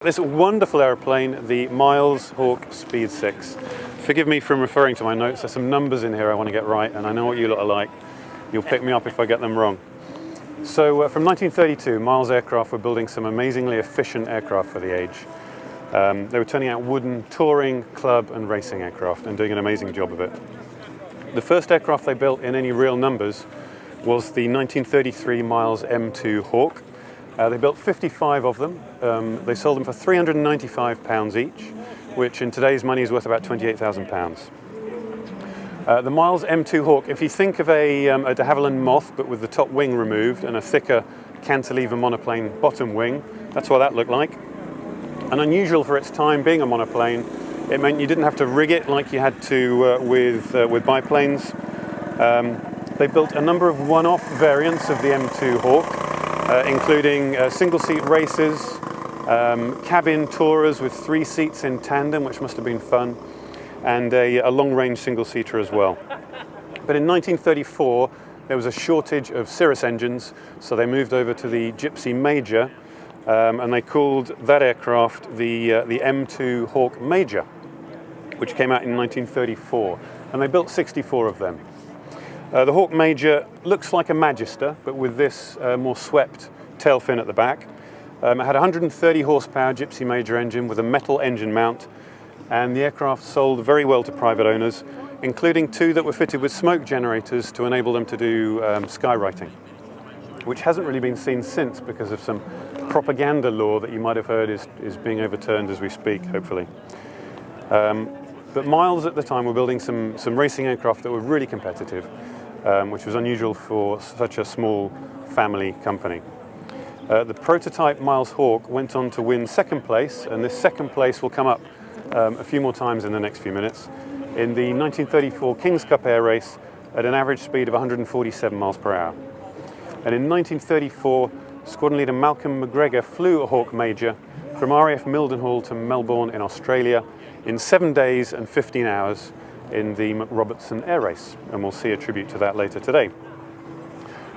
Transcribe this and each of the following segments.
This wonderful aeroplane, the Miles Hawke Speed 6. Forgive me from referring to my notes, there's some numbers in here I want to get right, and I know what you lot are like. You'll pick me up if I get them wrong. So from 1932, Miles Aircraft were building some amazingly efficient aircraft for the age. They were turning out wooden touring, club and racing aircraft and doing an amazing job of it. The first aircraft they built in any real numbers was the 1933 Miles M2 Hawk. They built 55 of them. They sold them for £395 each, which in today's money is worth about £28,000. The Miles M2 Hawk, if you think of a de Havilland Moth, but with the top wing removed and a thicker cantilever monoplane bottom wing, that's what that looked like. And unusual for its time, being a monoplane, it meant you didn't have to rig it like you had to with biplanes. They built a number of one-off variants of the M2 Hawk, including single-seat races, cabin tourers with 3 seats in tandem, which must have been fun, and a long-range single-seater as well. But in 1934, there was a shortage of Cirrus engines, so they moved over to the Gypsy Major, and they called that aircraft the M2 Hawk Major, which came out in 1934, and they built 64 of them. The Hawk Major looks like a Magister, but with this more swept tail fin at the back. It had a 130 horsepower Gypsy Major engine with a metal engine mount, and the aircraft sold very well to private owners, including 2 that were fitted with smoke generators to enable them to do skywriting, which hasn't really been seen since because of some propaganda law that you might have heard is being overturned as we speak, hopefully. But Miles at the time were building some racing aircraft that were really competitive, which was unusual for such a small family company. The prototype Miles Hawke went on to win 2nd place, and this 2nd place will come up a few more times in the next few minutes, in the 1934 King's Cup Air Race at an average speed of 147 miles per hour. And in 1934, Squadron Leader Malcolm McGregor flew a Hawk Major from RAF Mildenhall to Melbourne in Australia in 7 days and 15 hours in the McRobertson Air Race, and we'll see a tribute to that later today.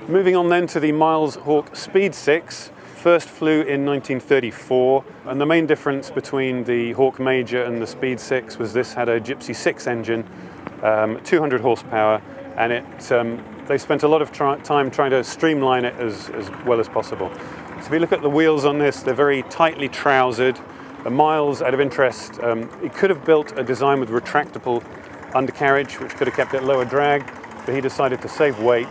Moving on then to the Miles Hawke Speed 6, first flew in 1934, and the main difference between the Hawk Major and the Speed 6 was this had a Gypsy 6 engine, 200 horsepower, and they spent a lot of time trying to streamline it as well as possible. So if you look at the wheels on this, they're very tightly trousered. Miles, out of interest, he could have built a design with retractable undercarriage, which could have kept it lower drag, but he decided to save weight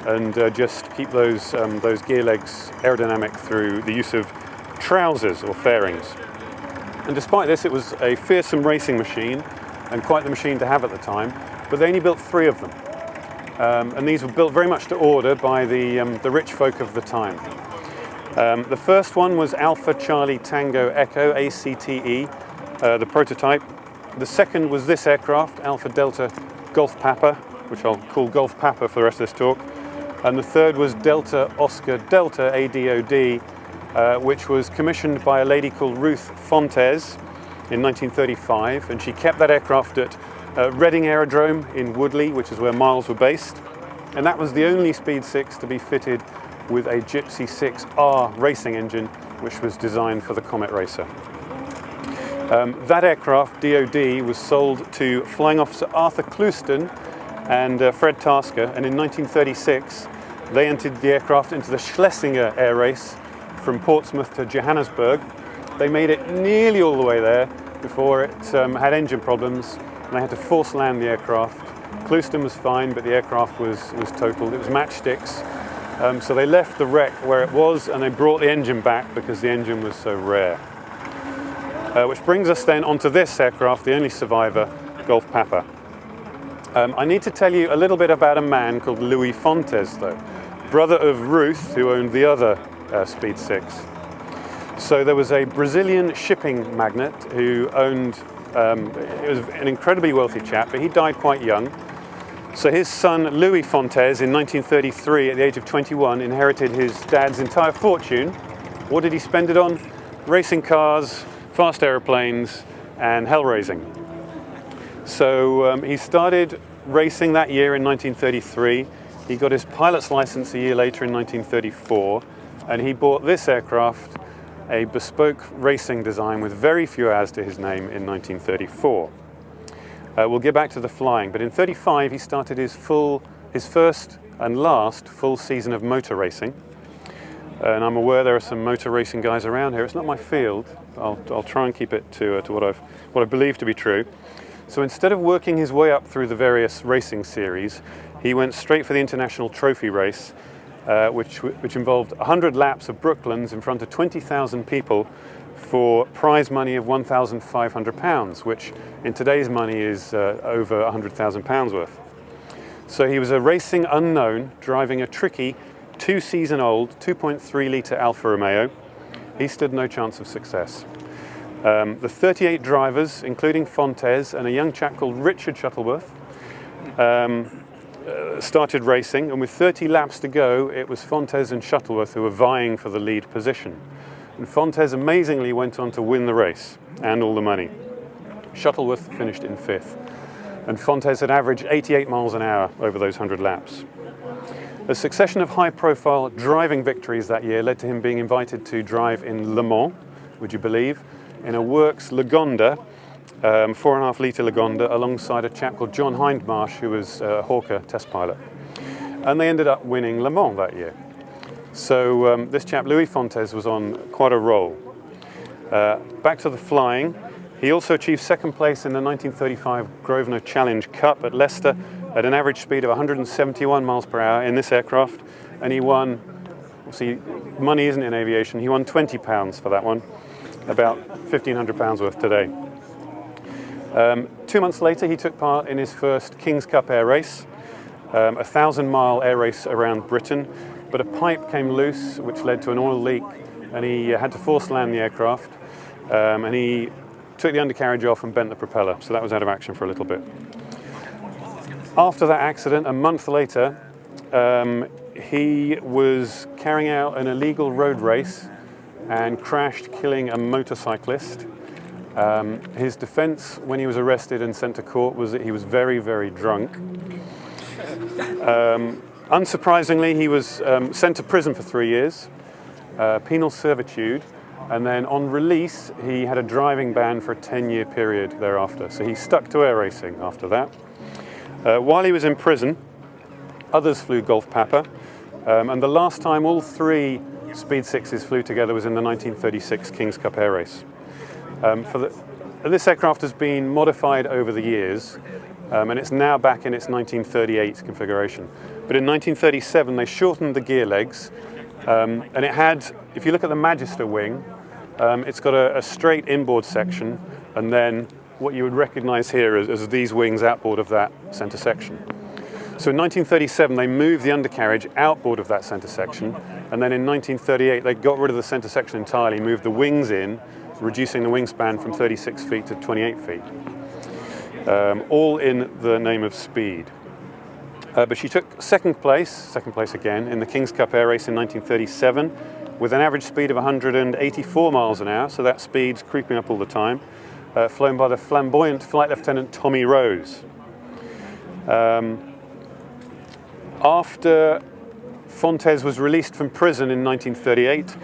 and just keep those gear legs aerodynamic through the use of trousers or fairings. And despite this, it was a fearsome racing machine and quite the machine to have at the time, but they only built 3 of them. And these were built very much to order by the rich folk of the time. The first one was Alpha Charlie Tango Echo, ACTE, the prototype. The second was this aircraft, Alpha Delta Golf Papa, which I'll call Golf Papa for the rest of this talk. And the third was Delta Oscar Delta, ADOD, which was commissioned by a lady called Ruth Fontes in 1935. And she kept that aircraft at Reading Aerodrome in Woodley, which is where Miles were based. And that was the only Speed 6 to be fitted with a Gypsy 6R racing engine, which was designed for the Comet Racer. That aircraft, DOD, was sold to Flying Officer Arthur Clouston and Fred Tasker, and in 1936 they entered the aircraft into the Schlesinger Air Race from Portsmouth to Johannesburg. They made it nearly all the way there before it had engine problems, and they had to force land the aircraft. Clouston was fine, but the aircraft was totaled. It was matchsticks. So they left the wreck where it was and they brought the engine back because the engine was so rare. Which brings us then onto this aircraft, the only survivor, Golf Papa. I need to tell you a little bit about a man called Louis Fontes, though, brother of Ruth, who owned the other Speed 6. So there was a Brazilian shipping magnate who owned, it was an incredibly wealthy chap, but he died quite young. So his son, Louis Fontes, in 1933, at the age of 21, inherited his dad's entire fortune. What did he spend it on? Racing cars, fast aeroplanes, and hell raising. So he started racing that year in 1933. He got his pilot's license a year later in 1934, and he bought this aircraft a bespoke racing design with very few hours to his name in 1934. We'll get back to the flying, but in 35 he started his first and last full season of motor racing. And I'm aware there are some motor racing guys around here. It's not my field. I'll try and keep it to what I believe to be true. So instead of working his way up through the various racing series, he went straight for the International Trophy race, which involved 100 laps of Brooklands in front of 20,000 people for prize money of £1,500, which in today's money is over £100,000 worth. So he was a racing unknown, driving a tricky 2-season-old 2.3-litre Alfa Romeo. He stood no chance of success. The 38 drivers, including Fontes and a young chap called Richard Shuttleworth, started racing, and with 30 laps to go, it was Fontes and Shuttleworth who were vying for the lead position. And Fontes amazingly went on to win the race and all the money. Shuttleworth finished in 5th, and Fontes had averaged 88 miles an hour over those 100 laps. A succession of high-profile driving victories that year led to him being invited to drive in Le Mans, would you believe, in a Works Lagonda, 4.5-litre Lagonda, alongside a chap called John Hindmarsh, who was a Hawker test pilot. And they ended up winning Le Mans that year. So this chap, Louis Fontes, was on quite a roll. Back to the flying. He also achieved second place in the 1935 Grosvenor Challenge Cup at Leicester at an average speed of 171 miles per hour in this aircraft, and he won, see, money isn't in aviation, he won £20 for that one, about £1,500 worth today. 2 months later, he took part in his first King's Cup air race, a 1,000-mile air race around Britain, but a pipe came loose, which led to an oil leak, and he had to force land the aircraft, and he took the undercarriage off and bent the propeller, so that was out of action for a little bit. After that accident, a month later, he was carrying out an illegal road race and crashed, killing a motorcyclist. His defense when he was arrested and sent to court was that he was very, very drunk. Unsurprisingly, he was sent to prison for 3 years, penal servitude, and then on release, he had a driving ban for a 10-year period thereafter. So he stuck to air racing after that. While he was in prison, others flew Golf Papa, and the last time all 3 Speed 6s flew together was in the 1936 King's Cup air race. This aircraft has been modified over the years, and it's now back in its 1938 configuration. But in 1937, they shortened the gear legs, and it had, if you look at the Magister wing, it's got a straight inboard section, and then what you would recognize here as these wings outboard of that center section. So in 1937, they moved the undercarriage outboard of that center section, and then in 1938, they got rid of the center section entirely, moved the wings in, reducing the wingspan from 36 feet to 28 feet, all in the name of speed. But she took second place again, in the King's Cup air race in 1937, with an average speed of 184 miles an hour, so that speed's creeping up all the time, flown by the flamboyant Flight Lieutenant Tommy Rose. After Fontes was released from prison in 1938,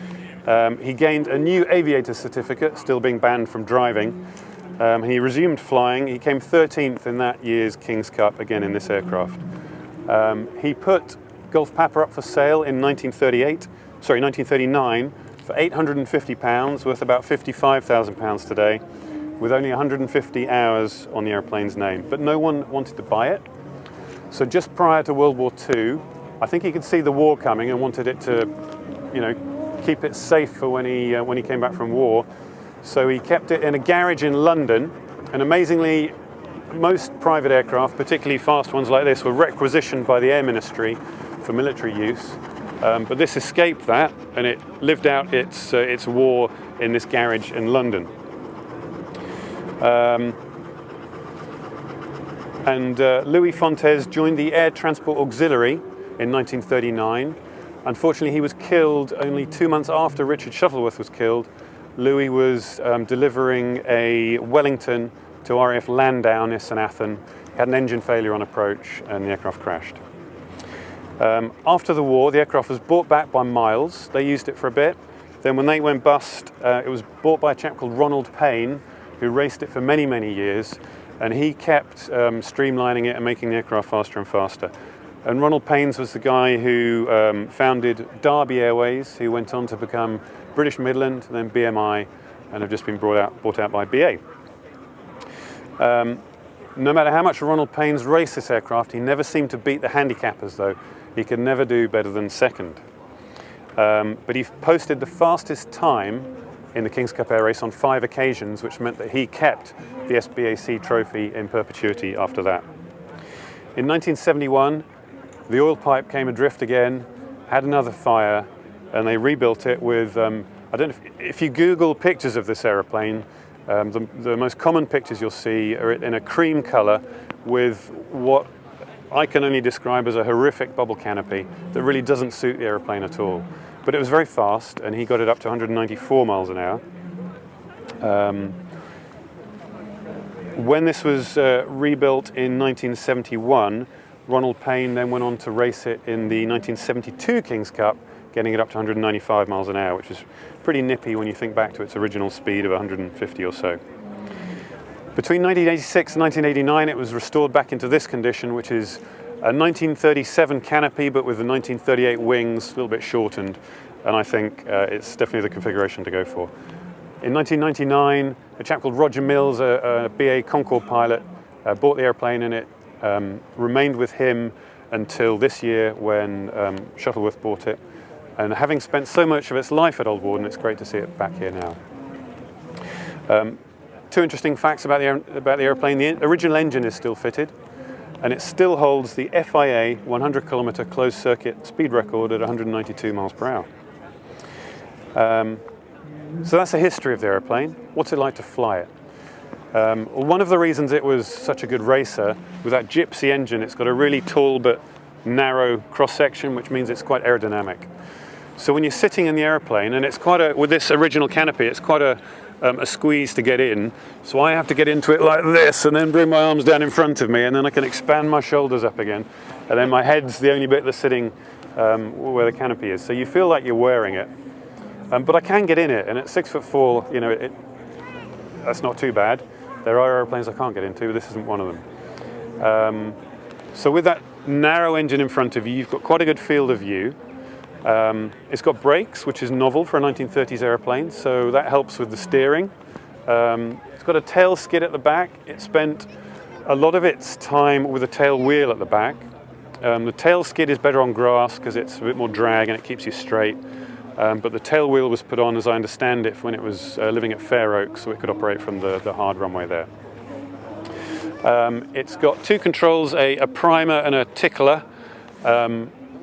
he gained a new aviator certificate, still being banned from driving. He resumed flying. He came 13th in that year's King's Cup, again in this aircraft. He put Golf Papa up for sale in 1939 for £850, worth about £55,000 today, with only 150 hours on the airplane's name. But no one wanted to buy it. So just prior to World War II, I think he could see the war coming and wanted it to, keep it safe for when he came back from war. So he kept it in a garage in London, and amazingly, most private aircraft, particularly fast ones like this, were requisitioned by the Air Ministry for military use. But this escaped that, and it lived out its war in this garage in London. Louis Fontes joined the Air Transport Auxiliary in 1939. Unfortunately, he was killed only 2 months after Richard Shuttleworth was killed. Louis was delivering a Wellington to RAF Landau near St Athan. He had an engine failure on approach, and the aircraft crashed. After the war, the aircraft was bought back by Miles. They used it for a bit, Then when they went bust, it was bought by a chap called Ronald Payne, who raced it for many, many years, and he kept streamlining it and making the aircraft faster and faster. And Ronald Payne was the guy who founded Derby Airways, who went on to become British Midland, then BMI, and have just been bought out by BA. No matter how much Ronald Payne's raced this aircraft, he never seemed to beat the handicappers, though. He could never do better than second. But he posted the fastest time in the King's Cup Air Race on 5 occasions, which meant that he kept the SBAC trophy in perpetuity after that. In 1971, the oil pipe came adrift again, had another fire, and they rebuilt it with, I don't know if you Google pictures of this aeroplane, the most common pictures you'll see are in a cream color with what I can only describe as a horrific bubble canopy that really doesn't suit the aeroplane at all. But it was very fast, and he got it up to 194 miles an hour. When this was rebuilt in 1971, Ronald Payne then went on to race it in the 1972 King's Cup, getting it up to 195 miles an hour, which is pretty nippy when you think back to its original speed of 150 or so. Between 1986 and 1989, it was restored back into this condition, which is a 1937 canopy, but with the 1938 wings, a little bit shortened, and I think it's definitely the configuration to go for. In 1999, a chap called Roger Mills, a BA Concorde pilot, bought the airplane, and it remained with him until this year when Shuttleworth bought it. And having spent so much of its life at Old Warden, it's great to see it back here now. Two interesting facts about the airplane. The original engine is still fitted, and it still holds the FIA 100-kilometer closed circuit speed record at 192 miles per hour. So that's the history of the airplane. What's it like to fly it? One of the reasons it was such a good racer, with that Gypsy engine, it's got a really tall but narrow cross-section, which means it's quite aerodynamic. So when you're sitting in the airplane, and it's quite with this original canopy, it's quite a squeeze to get in. So I have to get into it like this, and then bring my arms down in front of me, and then I can expand my shoulders up again. And then my head's the only bit that's sitting where the canopy is. So you feel like you're wearing it. But I can get in it, and at 6'4", you know, that's not too bad. There are airplanes I can't get into, but this isn't one of them. So with that narrow engine in front of you, you've got quite a good field of view. It's got brakes, which is novel for a 1930s airplane, so that helps with the steering. It's got a tail skid at the back. It spent a lot of its time with a tail wheel at the back. The tail skid is better on grass because it's a bit more drag and it keeps you straight. But the tail wheel was put on, as I understand it, when it was living at Fair Oak, so it could operate from the hard runway there. It's got two controls, a primer and a tickler.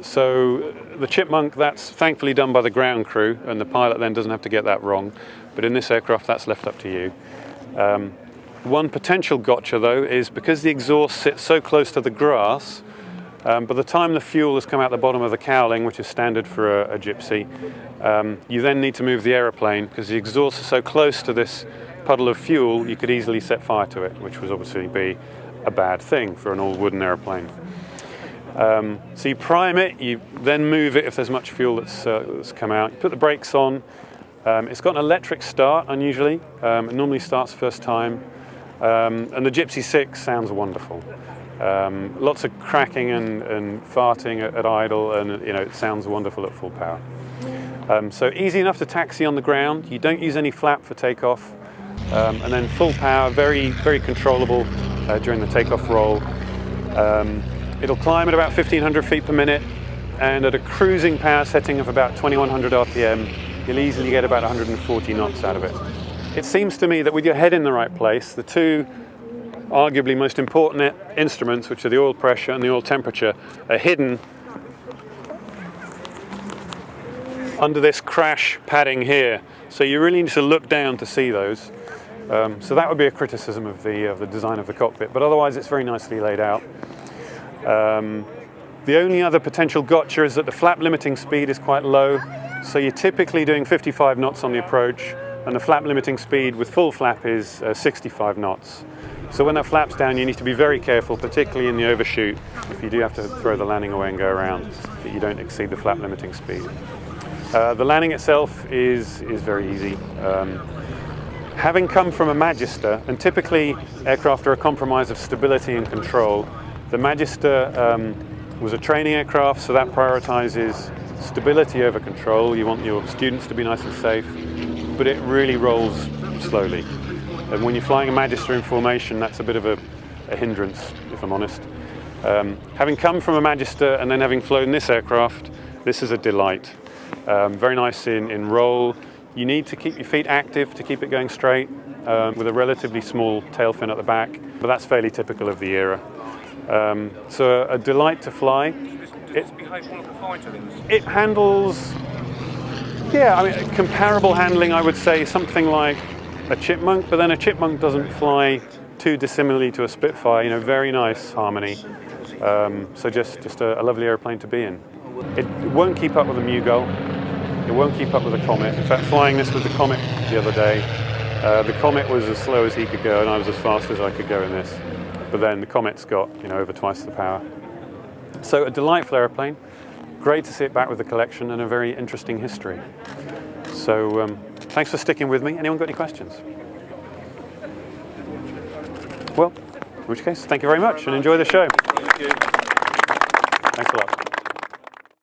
So the Chipmunk, that's thankfully done by the ground crew, and the pilot then doesn't have to get that wrong. But in this aircraft, that's left up to you. One potential gotcha, though, is because the exhaust sits so close to the grass, by the time the fuel has come out the bottom of the cowling, which is standard for a Gypsy, you then need to move the aeroplane, because the exhaust is so close to this puddle of fuel, you could easily set fire to it, which would obviously be a bad thing for an all wooden airplane. So you prime it, you then move it if there's much fuel that's come out. You put the brakes on. It's got an electric start, unusually. It normally starts first time. And the Gypsy 6 sounds wonderful. Lots of cracking and farting at idle, and you know, it sounds wonderful at full power. So easy enough to taxi on the ground. You don't use any flap for takeoff. And then full power, very, very controllable during the takeoff roll. It'll climb at about 1,500 feet per minute, and at a cruising power setting of about 2,100 RPM, you'll easily get about 140 knots out of it. It seems to me that with your head in the right place, the two arguably most important instruments, which are the oil pressure and the oil temperature, are hidden under this crash padding here. So you really need to look down to see those. So that would be a criticism of the design of the cockpit, but otherwise it's very nicely laid out. The only other potential gotcha is that the flap limiting speed is quite low, so you're typically doing 55 knots on the approach, and the flap limiting speed with full flap is 65 knots. So when that flaps down, you need to be very careful, particularly in the overshoot, if you do have to throw the landing away and go around, that you don't exceed the flap limiting speed. The landing itself is very easy. Having come from a Magister, and typically aircraft are a compromise of stability and control, the Magister was a training aircraft, so that prioritizes stability over control. You want your students to be nice and safe, but it really rolls slowly. And when you're flying a Magister in formation, that's a bit of a hindrance, if I'm honest. Having come from a Magister and then having flown this aircraft, this is a delight. Very nice in roll. You need to keep your feet active to keep it going straight with a relatively small tail fin at the back, but that's fairly typical of the era. So a delight to fly. It handles, yeah, I mean, comparable handling, I would say, something like a Chipmunk, but then a Chipmunk doesn't fly too dissimilarly to a Spitfire, you know, very nice harmony. So just a lovely airplane to be in. It won't keep up with a Mughal. It won't keep up with a Comet. In fact, flying this with the Comet the other day, the Comet was as slow as he could go, and I was as fast as I could go in this. But then the Comet's got, you know, over twice the power. So a delightful airplane. Great to see it back with the collection, and a very interesting history. So thanks for sticking with me. Anyone got any questions? Well, in which case, thank you very much, and enjoy the show. Thank you. Thanks a lot.